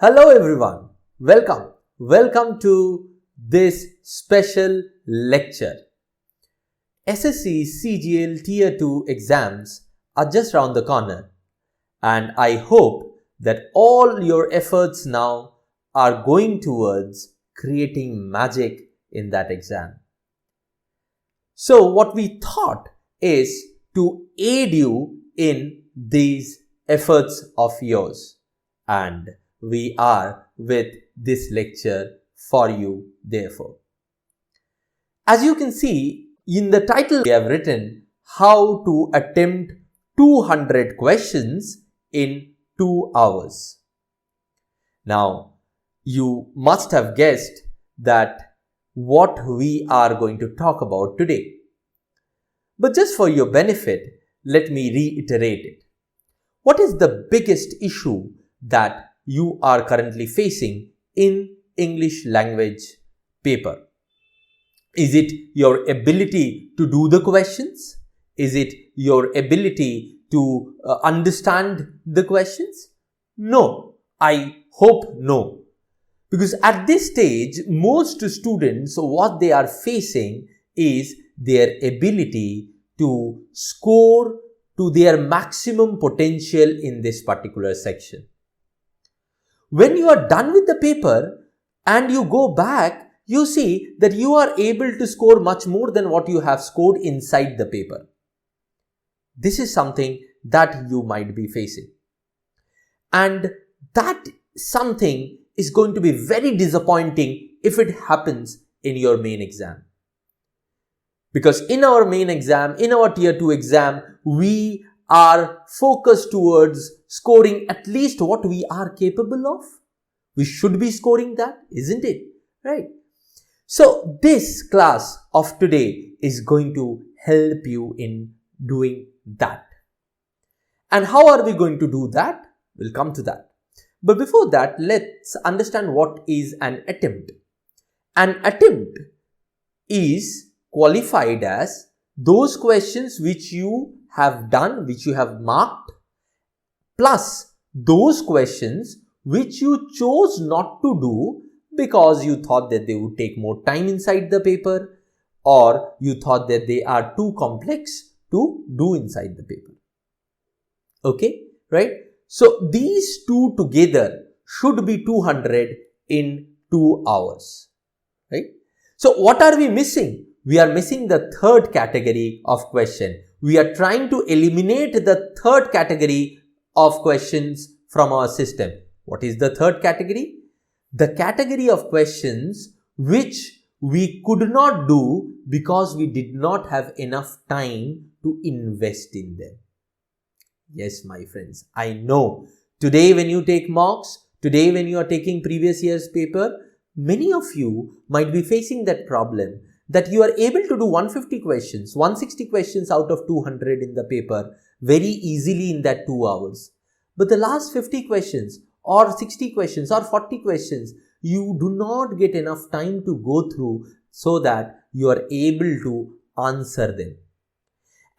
Hello everyone, welcome to this special lecture. SSC, CGL Tier 2 exams are just around the corner and I hope that all your efforts now are going towards creating magic in that exam. So what we thought is to aid you in these efforts of yours, and we are with this lecture for you therefore. As you can see in the title, we have written how to attempt 200 questions in 2 hours. Now, you must have guessed that what we are going to talk about today. But just for your benefit, let me reiterate it. What is the biggest issue that you are currently facing in English language paper? Is it your ability to do the questions? Is it your ability to understand the questions? No, I hope no. Because at this stage, most students, what they are facing is their ability to score to their maximum potential in this particular section. When you are done with the paper and you go back, you see that you are able to score much more than what you have scored inside the paper. This is something that you might be facing. And that something is going to be very disappointing if it happens in your main exam. Because in our main exam, in our Tier 2 exam, we are focused towards scoring at least what we are capable of. We should be scoring that, isn't it? Right? So this class of today is going to help you in doing that. And how are we going to do that? We'll come to that. But before that, let's understand what is an attempt. An attempt is qualified as those questions which you have done, which you have marked, plus those questions which you chose not to do because you thought that they would take more time inside the paper, or you thought that they are too complex to do inside the paper. Okay, right? So these two together should be 200 in 2 hours, right? So what are we missing? We are missing the third category of question. We are trying to eliminate the third category of questions from our system. What is the third category? The category of questions which we could not do because we did not have enough time to invest in them. Yes, my friends, I know. Today when you take mocks, today when you are taking previous year's paper, many of you might be facing that problem that you are able to do 150 questions, 160 questions out of 200 in the paper very easily in that 2 hours. But the last 50 questions or 60 questions or 40 questions, you do not get enough time to go through so that you are able to answer them.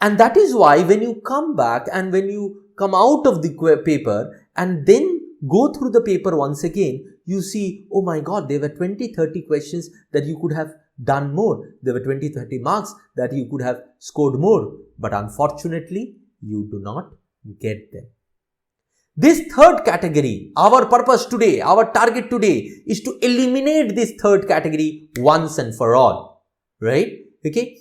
And that is why when you come back and when you come out of the paper and then go through the paper once again, you see, oh my God, there were 20-30 questions that you could have done more. There were 20-30 marks that you could have scored more. But unfortunately, you do not get them. This third category, our purpose today, our target today is to eliminate this third category once and for all. Right? Okay?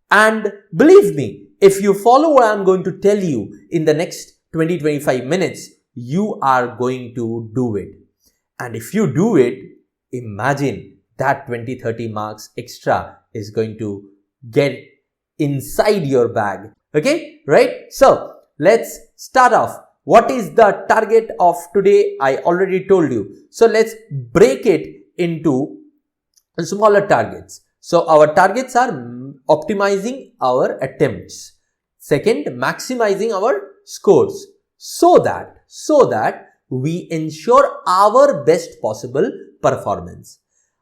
And believe me, if you follow what I'm going to tell you in the next 20-25 minutes, you are going to do it. And if you do it, imagine that 20-30 marks extra is going to get inside your bag. Okay, right? So let's start off. What is the target of today? I already told you. So let's break it into smaller targets. So our targets are optimizing our attempts. Second, maximizing our scores so that we ensure our best possible performance.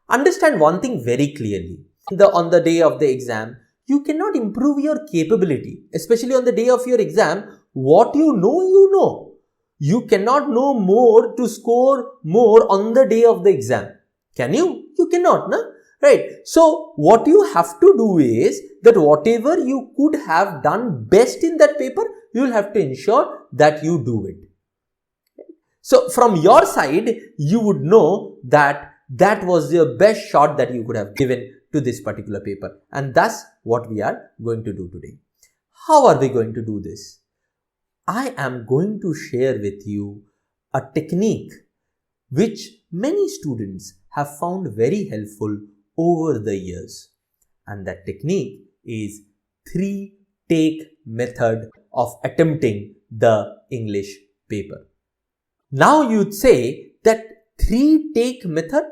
Understand one thing very clearly. On the day of the exam, you cannot improve your capability, especially on the day of your exam. What you know, You cannot know more to score more on the day of the exam. Can you? You cannot, no? Right. So, what you have to do is that whatever you could have done best in that paper, you will have to ensure that you do it. So, from your side, you would know that that was your best shot that you could have given to this particular paper. And that's what we are going to do today. How are we going to do this? I am going to share with you a technique which many students have found very helpful over the years. And that technique is 3-take method of attempting the English paper. Now you'd say that 3-take method,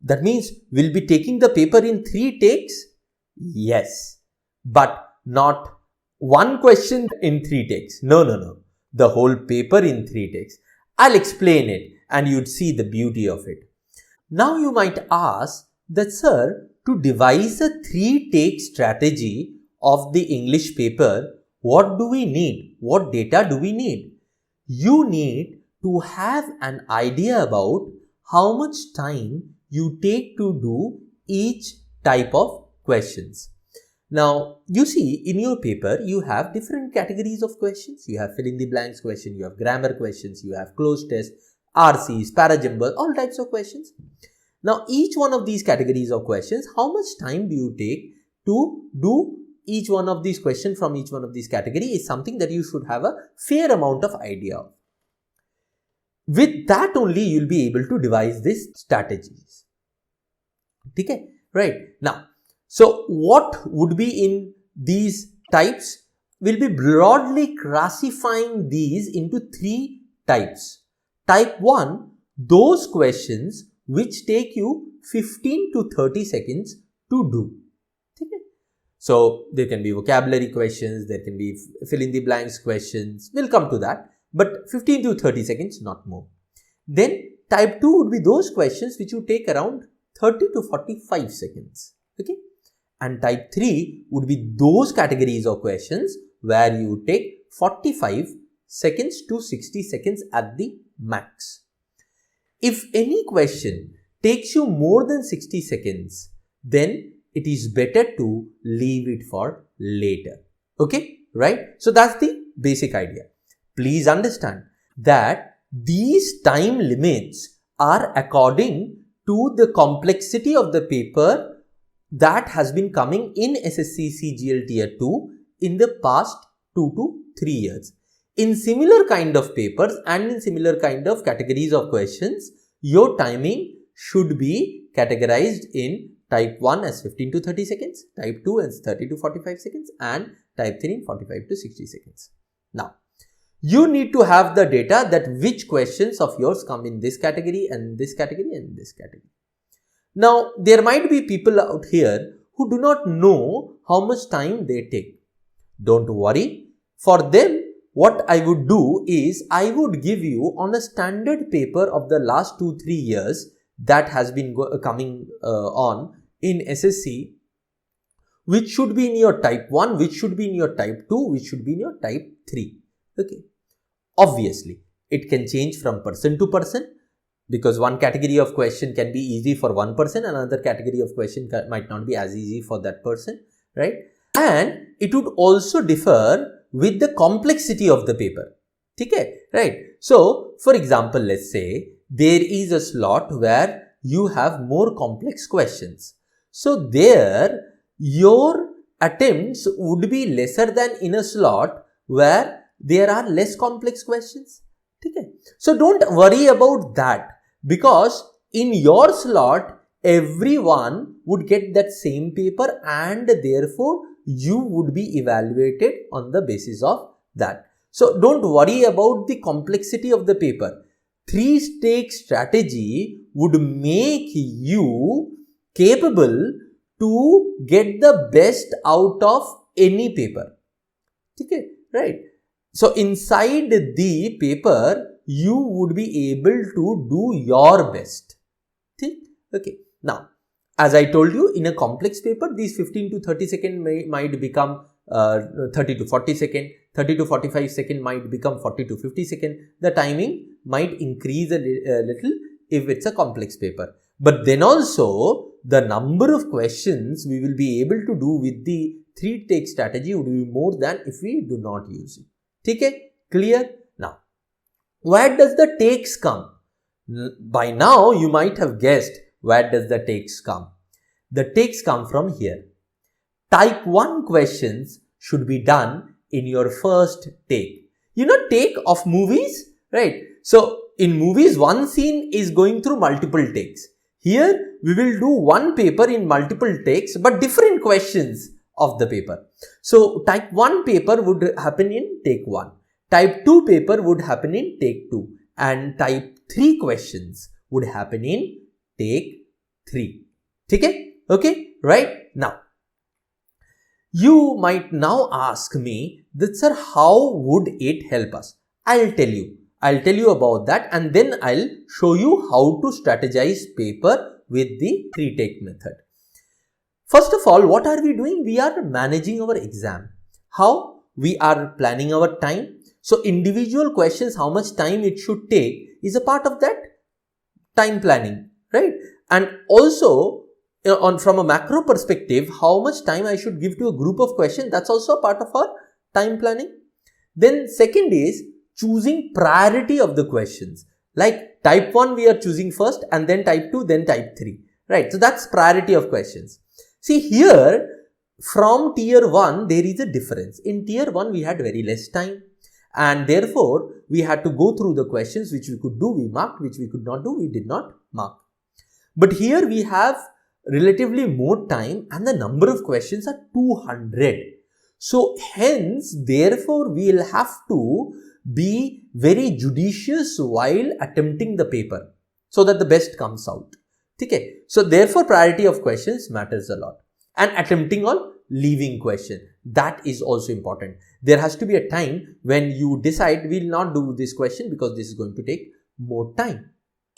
that means we'll be taking the paper in 3 takes? Yes, but not one question in 3 takes. No. The whole paper in 3 takes. I'll explain it and you'd see the beauty of it. Now you might ask that, sir, to devise a 3-take strategy of the English paper, what do we need? What data do we need? You need to have an idea about how much time you take to do each type of questions. Now, you see in your paper, you have different categories of questions. You have fill in the blanks question, you have grammar questions, you have closed test, RCs, parajumble, all types of questions. Now, each one of these categories of questions, how much time do you take to do each one of these questions from each one of these categories is something that you should have a fair amount of idea of. With that only, you'll be able to devise these strategies. Okay, right. Now, so what would be in these types? We'll be broadly classifying these into 3 types. Type 1, those questions which take you 15 to 30 seconds to do. Okay. So, there can be vocabulary questions, there can be fill in the blanks questions, we'll come to that, but 15 to 30 seconds, not more. Then, type 2 would be those questions which you take around 30 to 45 seconds. Okay. And type 3 would be those categories of questions where you take 45 seconds to 60 seconds at the max. If any question takes you more than 60 seconds, then it is better to leave it for later. Okay, right? So that's the basic idea. Please understand that these time limits are according to the complexity of the paper that has been coming in SSC CGL Tier 2 in the past 2 to 3 years. In similar kind of papers and in similar kind of categories of questions, your timing should be categorized in type 1 as 15 to 30 seconds, type 2 as 30 to 45 seconds and type 3 in 45 to 60 seconds. Now, you need to have the data that which questions of yours come in this category and this category and this category. Now, there might be people out here who do not know how much time they take. Don't worry. For them, what I would do is I would give you on a standard paper of the last 2-3 years that has been coming on in SSC, which should be in your type 1, which should be in your type 2, which should be in your type 3. Okay. Obviously, it can change from person to person, because one category of question can be easy for one person, another category of question might not be as easy for that person, right? And it would also differ with the complexity of the paper. Okay, right? So, for example, let's say there is a slot where you have more complex questions. So, there your attempts would be lesser than in a slot where there are less complex questions. Okay. So, don't worry about that, because in your slot, everyone would get that same paper and therefore you would be evaluated on the basis of that. So, don't worry about the complexity of the paper. 3-take strategy would make you capable to get the best out of any paper. Okay, right? So, inside the paper, you would be able to do your best. Okay. Now, as I told you, in a complex paper, these 15 to 30 second might become 30 to 40 second. 30 to 45 second might become 40 to 50 second. The timing might increase a little if it's a complex paper. But then also the number of questions we will be able to do with the 3-take strategy would be more than if we do not use it. Okay? Clear? Now, where does the takes come? By now you might have guessed where does the takes come. The takes come from here. Type 1 questions should be done in your first take. You know, take of movies, right? So in movies, one scene is going through multiple takes. Here we will do one paper in multiple takes but different questions of the paper. So type 1 paper would happen in take 1. Type 2 paper would happen in take 2. And type 3 questions would happen in take 3. Okay? Right? Now, you might now ask me that, sir, how would it help us? I'll tell you about that, and then I'll show you how to strategize paper with the 3-take method. First of all, what are we doing? We are managing our exam. How? We are planning our time. So individual questions, how much time it should take is a part of that time planning, right? And also, from a macro perspective, how much time I should give to a group of questions, that's also a part of our time planning. Then second is choosing priority of the questions. Like type 1 we are choosing first, and then type 2, then type 3, right? So that's priority of questions. See here, from tier 1 there is a difference. In tier 1 we had very less time, and therefore we had to go through the questions which we could do, we marked, which we could not do, we did not mark. But here we have relatively more time and the number of questions are 200. So hence, therefore, we will have to be very judicious while attempting the paper so that the best comes out. Okay. So therefore, priority of questions matters a lot, and attempting on leaving question, that is also important. There has to be a time when you decide we will not do this question because this is going to take more time.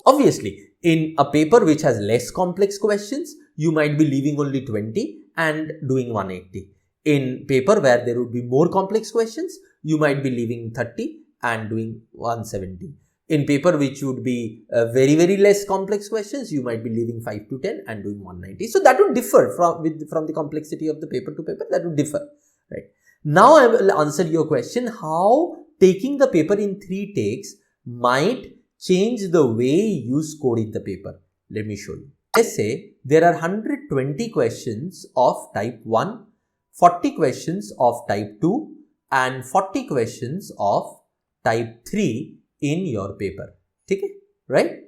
Obviously, in a paper which has less complex questions, you might be leaving only 20 and doing 180. In paper where there would be more complex questions, you might be leaving 30 and doing 170. In paper which would be very, very less complex questions, you might be leaving 5 to 10 and doing 190. So that would differ from the complexity of the paper to paper, that would differ, right? Now I will answer your question, how taking the paper in 3 takes might change the way you score in the paper. Let me show you. Let's say there are 120 questions of type 1, 40 questions of type 2 and 40 questions of type 3 in your paper. Okay? Right?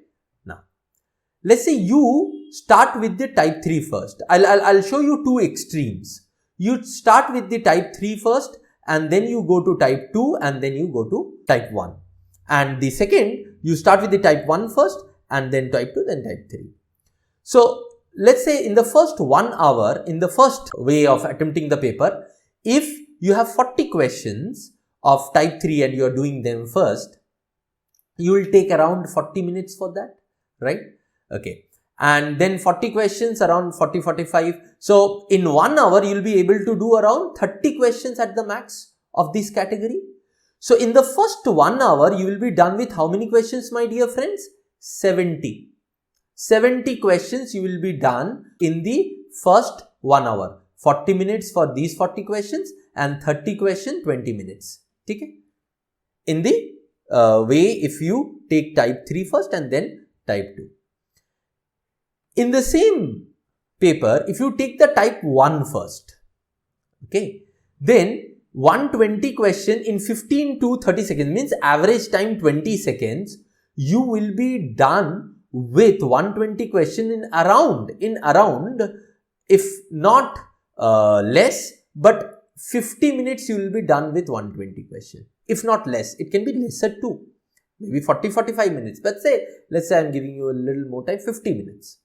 Now, let's say you start with the type 3 first. I'll show you two extremes. You start with the type 3 first, and then you go to type 2, and then you go to type 1. And the second, you start with the type 1 first, and then type 2, then type 3. So let's say in the first 1 hour, in the first way of attempting the paper, if you have 40 questions of type 3 and you are doing them first, you will take around 40 minutes for that, right? Okay. And then 40 questions around 40-45. So in 1 hour, you will be able to do around 30 questions at the max of this category. So in the first 1 hour, you will be done with how many questions, my dear friends? 70. 70 questions you will be done in the first 1 hour. 40 minutes for these 40 questions and 30 questions, 20 minutes. Okay? In the way if you take type 3 first and then type 2. In the same paper, if you take the type 1 first, okay, then 120 question in 15 to 30 seconds, means average time 20 seconds, you will be done with 120 question in around, if not less, but 50 minutes you will be done with 120 question. If not less, it can be lesser too, maybe 40-45 minutes, but let's say I am giving you a little more time, 50 minutes.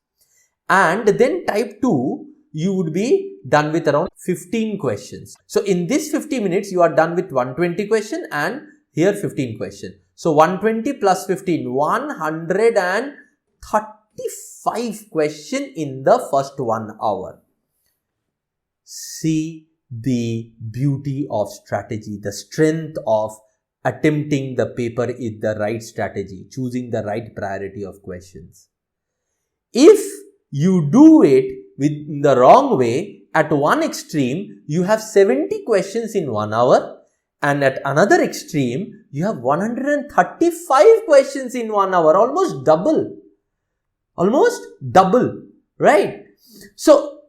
And then type 2, you would be done with around 15 questions. So in this 50 minutes, you are done with 120 question and here 15 question. So 120 plus 15, 135 question in the first 1 hour. See the beauty of strategy, the strength of attempting the paper is the right strategy, choosing the right priority of questions. If you do it with the wrong way, at one extreme, you have 70 questions in 1 hour, and at another extreme, you have 135 questions in 1 hour, almost double, right? So,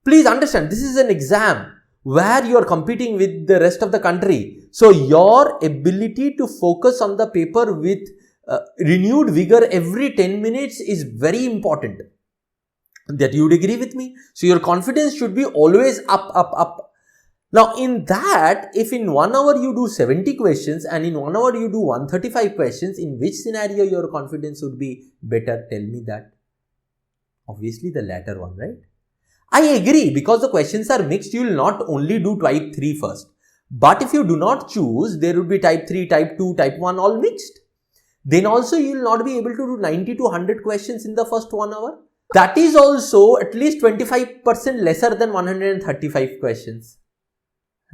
please understand, this is an exam where you are competing with the rest of the country. So, your ability to focus on the paper with renewed vigor every 10 minutes is very important. That you would agree with me? So, your confidence should be always up. Now, in that, if in 1 hour you do 70 questions and in 1 hour you do 135 questions, in which scenario your confidence would be better? Tell me that. Obviously, the latter one, right? I agree, because the questions are mixed, you will not only do type 3 first. But if you do not choose, there would be type 3, type 2, type 1 all mixed. Then also you will not be able to do 90 to 100 questions in the first 1 hour. That is also at least 25% lesser than 135 questions.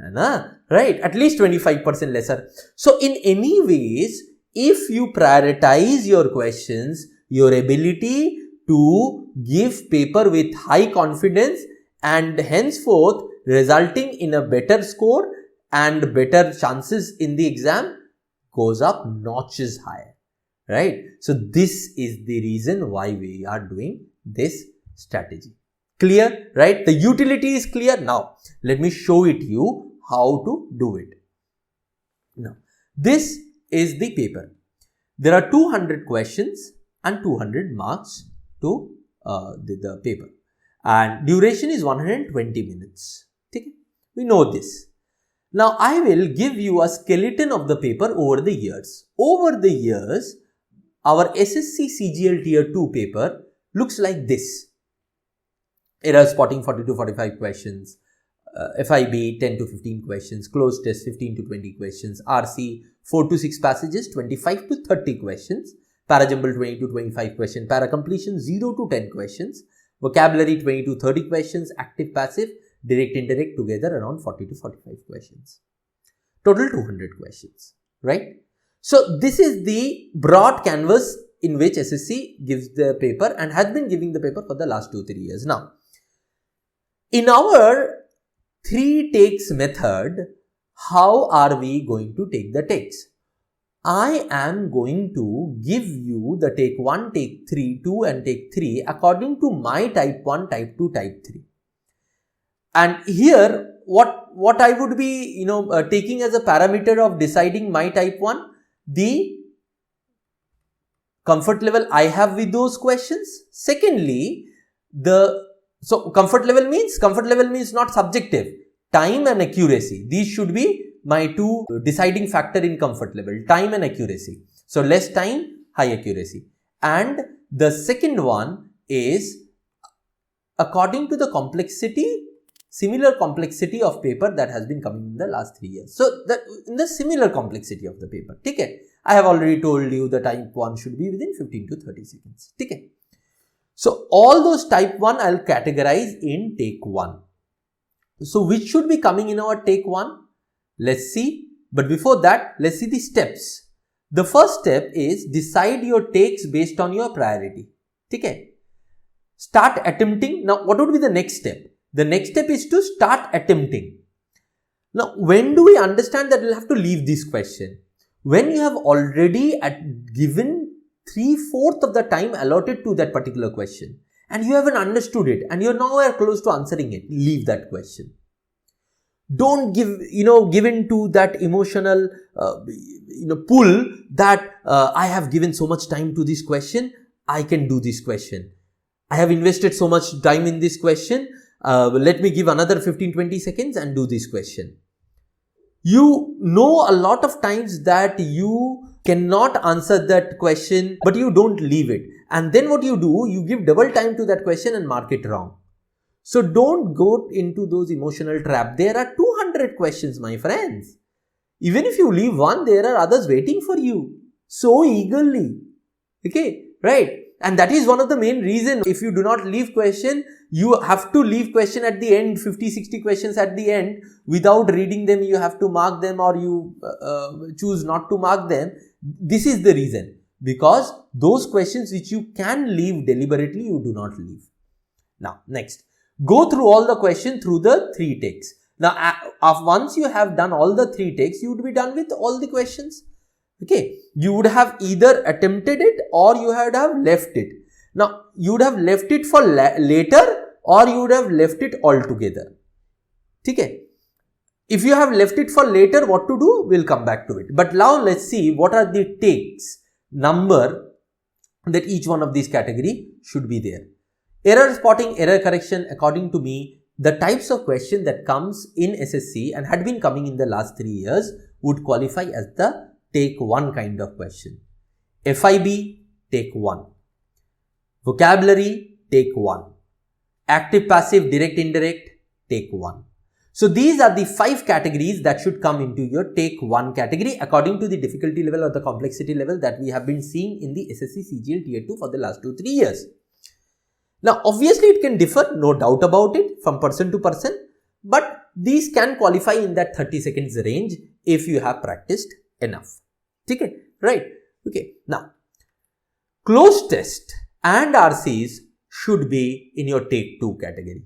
Right? At least 25% lesser. So, in any ways, if you prioritize your questions, your ability to give paper with high confidence and henceforth resulting in a better score and better chances in the exam goes up notches higher, right? So, this is the reason why we are doing this strategy. Clear, right? The utility is clear. Now, let me show it you how to do it. Now, this is the paper. There are 200 questions and 200 marks to the paper, and duration is 120 minutes. Okay? We know this. Now, I will give you a skeleton of the paper over the years. Over the years, our SSC CGL Tier 2 paper looks like this. Error spotting 40 to 45 questions, FIB 10 to 15 questions, closed test 15 to 20 questions, RC 4 to 6 passages, 25 to 30 questions, parajumble 20 to 25 questions, para completion 0 to 10 questions, vocabulary 20 to 30 questions, active passive, direct indirect together around 40 to 45 questions. Total 200 questions, right? So, this is the broad canvas in which SSC gives the paper and has been giving the paper for the last 2-3 years. Now, in our 3 takes method, how are we going to take the takes? I am going to give you the take 1, take 3, 2 and take 3 according to my type 1, type 2, type 3. And here, what I would be, taking as a parameter of deciding my type 1, the comfort level I have with those questions. Secondly, comfort level means not subjective. Time and accuracy. These should be my 2 deciding factor in comfort level. Time and accuracy. So, less time, high accuracy. And the second one is according to the complexity, similar complexity of paper that has been coming in the last 3 years. So, in the similar complexity of the paper. Okay. I have already told you the type 1 should be within 15 to 30 seconds. Okay. So, all those type 1 I will categorize in take 1. So, which should be coming in our take 1? Let's see. But before that, let's see the steps. The first step is decide your takes based on your priority. Okay. Start attempting. Now, what would be the next step? The next step is to start attempting. Now, when do we understand that we'll have to leave this question? When you have already given 3/4 of the time allotted to that particular question and you haven't understood it and you're nowhere close to answering it, leave that question. Don't give in to that emotional, pull that I have given so much time to this question, I can do this question. I have invested so much time in this question, let me give another 15-20 seconds and do this question. You know a lot of times that you cannot answer that question, but you don't leave it. And then what you do, you give double time to that question and mark it wrong. So, don't go into those emotional traps. There are 200 questions, my friends. Even if you leave one, there are others waiting for you so eagerly. Okay, right? And that is one of the main reasons. If you do not leave question, you have to leave question at the end, 50-60 questions at the end, without reading them. You have to mark them, or you choose not to mark them. This is the reason, because those questions which you can leave deliberately, you do not leave. Now, next, go through all the questions through the 3 takes. Now, once you have done all the 3 takes, you would be done with all the questions. Okay, you would have either attempted it or you would have left it. Now, you would have left it for later, or you would have left it altogether. Okay. If you have left it for later, what to do? We'll come back to it. But now let's see what are the takes number that each one of these category should be there. Error spotting, error correction, according to me, the types of question that comes in SSC and had been coming in the last 3 years would qualify as the take 1 kind of question. FIB, take 1. Vocabulary, take 1. Active, passive, direct, indirect, take 1. So these are the 5 categories that should come into your take 1 category according to the difficulty level or the complexity level that we have been seeing in the SSC CGL Tier 2 for the last 2-3 years. Now, obviously it can differ, no doubt about it, from person to person, but these can qualify in that 30 seconds range if you have practiced enough. Okay, right? Okay. Now, closed test and RCs should be in your take 2 category.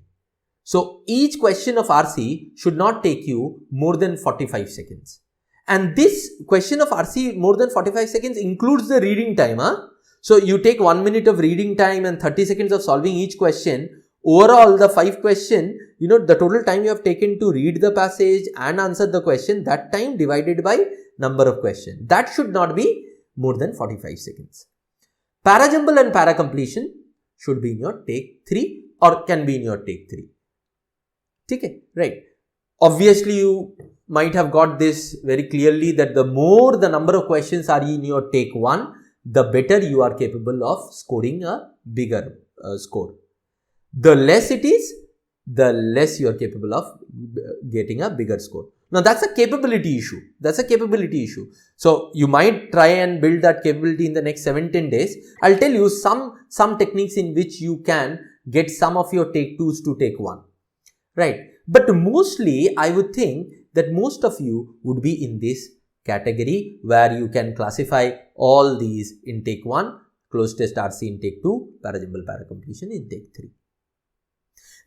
So, each question of RC should not take you more than 45 seconds. And this question of RC more than 45 seconds includes the reading time. So, you take 1 minute of reading time and 30 seconds of solving each question. Overall, the 5 question, the total time you have taken to read the passage and answer the question, that time divided by number of questions. That should not be more than 45 seconds. Parajumble and para completion should be in your take 3 or can be in your take 3. Okay, right. Obviously, you might have got this very clearly that the more the number of questions are in your take 1, the better you are capable of scoring a bigger score. The less it is, the less you are capable of getting a bigger score. Now, that's a capability issue. That's a capability issue. So, you might try and build that capability in the next 7-10 days. I'll tell you some techniques in which you can get some of your take 2s to take 1. Right. But mostly, I would think that most of you would be in this category where you can classify all these in take 1, closed test RC in take 2, parajumble para completion in take 3.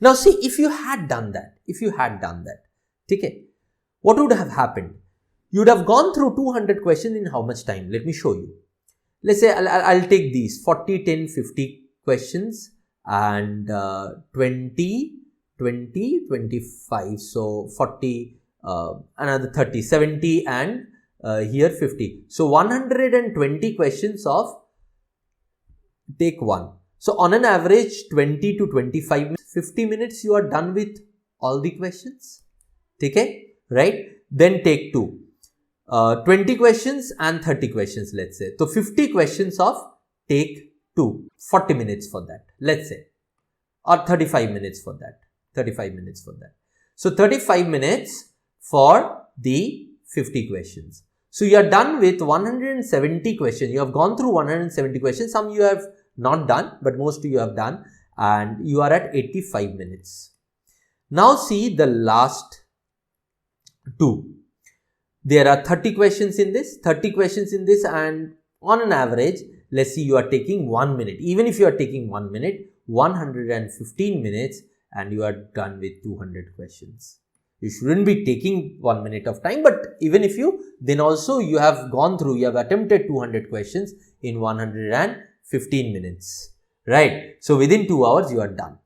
Now, see, if you had done that, okay, what would have happened? You would have gone through 200 questions in how much time? Let me show you. Let's say I'll take these 40, 10, 50 questions and 20, 25. So 40, another 30, 70 and here 50. So 120 questions of take 1. So on an average 20 to 25 minutes, 50 minutes you are done with all the questions. Okay, right? Then take 2. 20 questions and 30 questions, let's say. So 50 questions of take 2. 40 minutes for that, let's say. Or 35 minutes for that. 35 minutes for that. So 35 minutes for the 50 questions. So you are done with 170 questions. You have gone through 170 questions. Some you have not done, but most you have done, and you are at 85 minutes. Now see the last 2. There are 30 questions in this, and on an average, let's see, you are taking 1 minute. Even if you are taking 1 minute, 115 minutes, and you are done with 200 questions. You shouldn't be taking 1 minute of time, but even if you, then also you have gone through, you have attempted 200 questions in 115 minutes, right? So within 2 hours, you are done.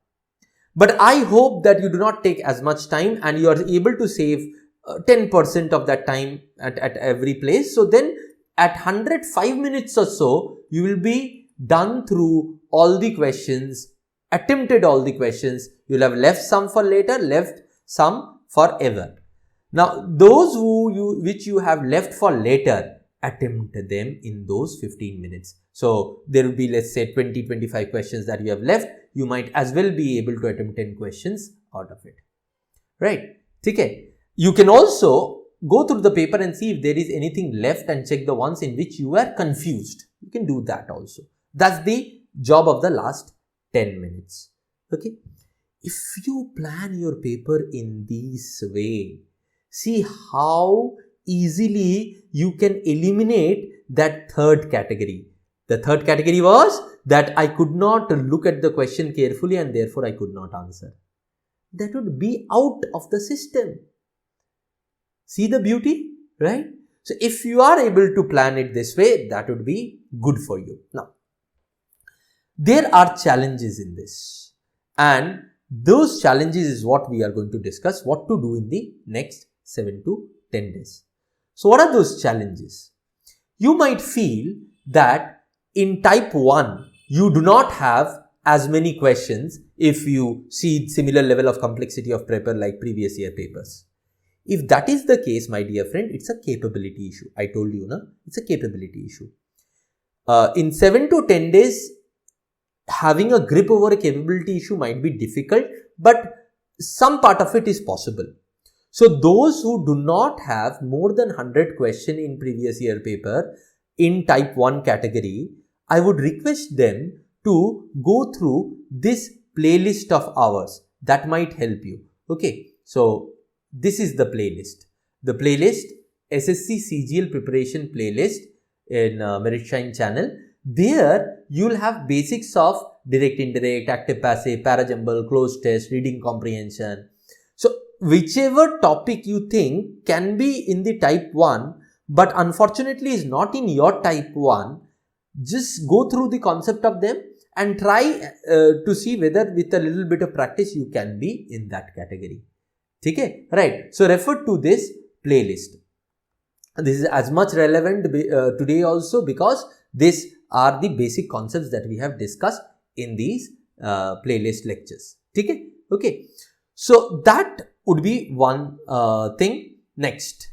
But I hope that you do not take as much time and you are able to save 10% of that time at every place. So then at 105 minutes or so, you will be done through all the questions, attempted all the questions. You will have left some for later, left some forever. Now, those which you have left for later, attempt them in those 15 minutes. So, there will be, let's say, 20-25 questions that you have left. You might as well be able to attempt 10 questions out of it. Right? Okay. You can also go through the paper and see if there is anything left and check the ones in which you are confused. You can do that also. That's the job of the last 10 minutes. Okay. If you plan your paper in this way, see how easily you can eliminate that third category. The third category was that I could not look at the question carefully and therefore I could not answer. That would be out of the system. See the beauty, right? So if you are able to plan it this way, that would be good for you. Now, there are challenges in this, and those challenges is what we are going to discuss, what to do in the next 7 to 10 days. So what are those challenges? You might feel that in type 1, you do not have as many questions if you see similar level of complexity of paper like previous year papers. If that is the case, my dear friend, it's a capability issue. I told you, it's a capability issue. In 7 to 10 days, having a grip over a capability issue might be difficult, but some part of it is possible. So those who do not have more than 100 questions in previous year paper in type 1 category, I would request them to go through this playlist of ours. That might help you. Okay, so this is the playlist. The playlist, SSC CGL preparation playlist in Merit Shine channel. There you will have basics of direct, indirect, active, passive, parajumble, closed test, reading comprehension. So whichever topic you think can be in the type 1, but unfortunately is not in your type 1, just go through the concept of them and try to see whether with a little bit of practice you can be in that category. Okay, right. So refer to this playlist. This is as much relevant today also because these are the basic concepts that we have discussed in these playlist lectures. Okay. So that would be one thing. Next,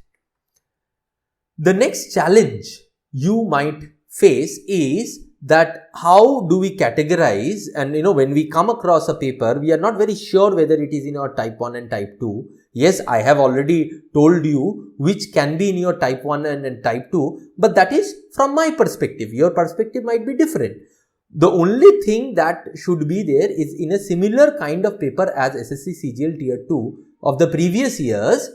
the next challenge you might face is that how do we categorize, and when we come across a paper, we are not very sure whether it is in your type 1 and type 2. Yes, I have already told you which can be in your type 1 and type 2, but that is from my perspective. Your perspective might be different. The only thing that should be there is in a similar kind of paper as SSC CGL Tier 2 of the previous years,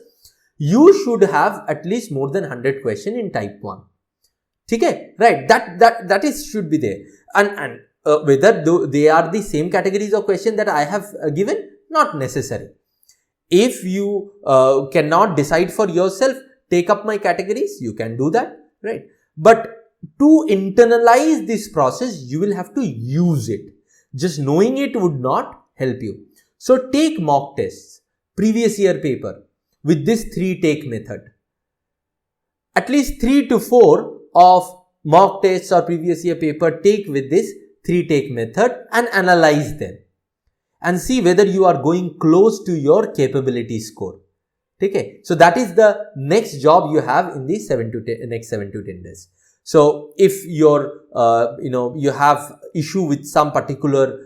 you should have at least more than 100 questions in type 1. Okay, right, that is should be there, and whether they are the same categories of question that I have given, not necessary. If you cannot decide for yourself, take up my categories, you can do that, right? But to internalize this process, you will have to use it. Just knowing it would not help you. So take mock tests, previous year paper with this 3-take method. At least 3 to 4 of mock tests or previous year paper take with this 3-take method and analyze them and see whether you are going close to your capability score. Okay, so that is the next job you have in the next 7 to 10 days. So if your you have issue with some particular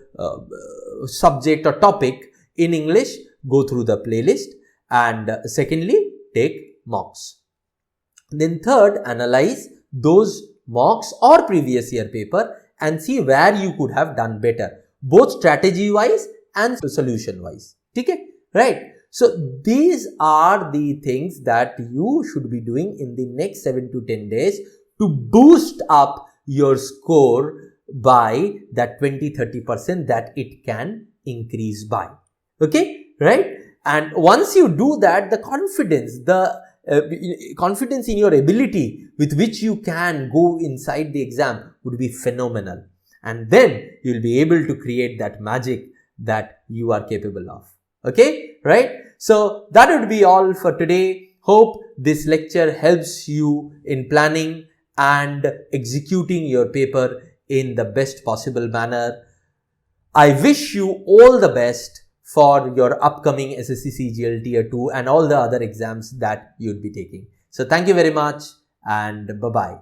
subject or topic in English, go through the playlist, and secondly, take mocks. Then third, analyze those mocks or previous year paper and see where you could have done better, both strategy wise and solution wise. Okay, right? So these are the things that you should be doing in the next 7 to 10 days to boost up your score by that 20-30% that it can increase by. Okay, right? And once you do that, the confidence in your ability with which you can go inside the exam would be phenomenal. And then you will be able to create that magic that you are capable of. Okay, right? So that would be all for today. Hope this lecture helps you in planning and executing your paper in the best possible manner. I wish you all the best for your upcoming SSC CGL Tier 2 and all the other exams that you'll be taking. So thank you very much and bye-bye.